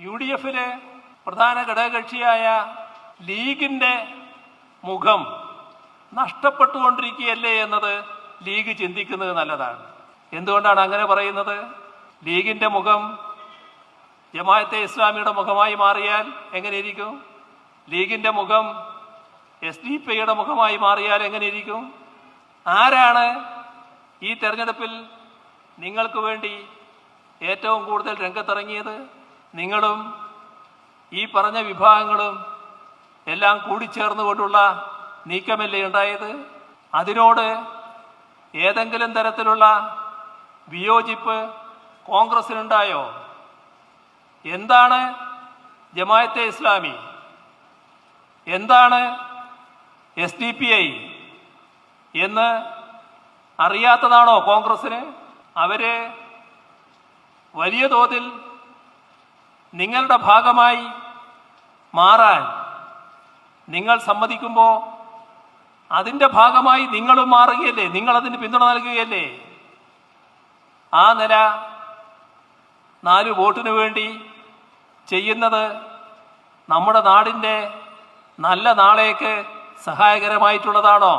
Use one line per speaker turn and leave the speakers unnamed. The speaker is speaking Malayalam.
UDFിലെ പ്രധാന ഘടകകക്ഷിയായ ലീഗിൻ്റെ മുഖം നഷ്ടപ്പെട്ടുകൊണ്ടിരിക്കുകയല്ലേ എന്നത് ലീഗ് ചിന്തിക്കുന്നത് നല്ലതാണ്. എന്തുകൊണ്ടാണ് അങ്ങനെ പറയുന്നത്? ലീഗിൻ്റെ മുഖം ജമാഅത്തെ ഇസ്ലാമിയുടെ മുഖമായി മാറിയാൽ എങ്ങനെയിരിക്കും? ലീഗിൻ്റെ മുഖം SDP മുഖമായി മാറിയാൽ എങ്ങനെയിരിക്കും? ആരാണ് ഈ തെരഞ്ഞെടുപ്പിൽ നിങ്ങൾക്ക് വേണ്ടി ഏറ്റവും കൂടുതൽ രംഗത്തിറങ്ങിയത്? നിങ്ങളും ഈ പറഞ്ഞ വിഭാഗങ്ങളും എല്ലാം കൂടിച്ചേർന്നുകൊണ്ടുള്ള നീക്കമല്ലേ ഉണ്ടായത്? അതിനോട് ഏതെങ്കിലും തരത്തിലുള്ള വിയോജിപ്പ് കോൺഗ്രസിനുണ്ടായോ? എന്താണ് ജമാഅത്തെ ഇസ്ലാമി? എന്താണ് SDPI എന്ന് അറിയാത്തതാണോ കോൺഗ്രസിന്? അവര് വലിയ തോതിൽ നിങ്ങളുടെ ഭാഗമായി മാറാൻ നിങ്ങൾ സമ്മതിക്കുമ്പോൾ അതിൻ്റെ ഭാഗമായി നിങ്ങളും മാറുകയല്ലേ? നിങ്ങളതിന് പിന്തുണ നൽകുകയല്ലേ? ആ നില 4 വോട്ടിന് വേണ്ടി ചെയ്യുന്നത് നമ്മുടെ നാടിൻ്റെ നല്ല നാളേക്ക് സഹായകരമായിട്ടുള്ളതാണോ?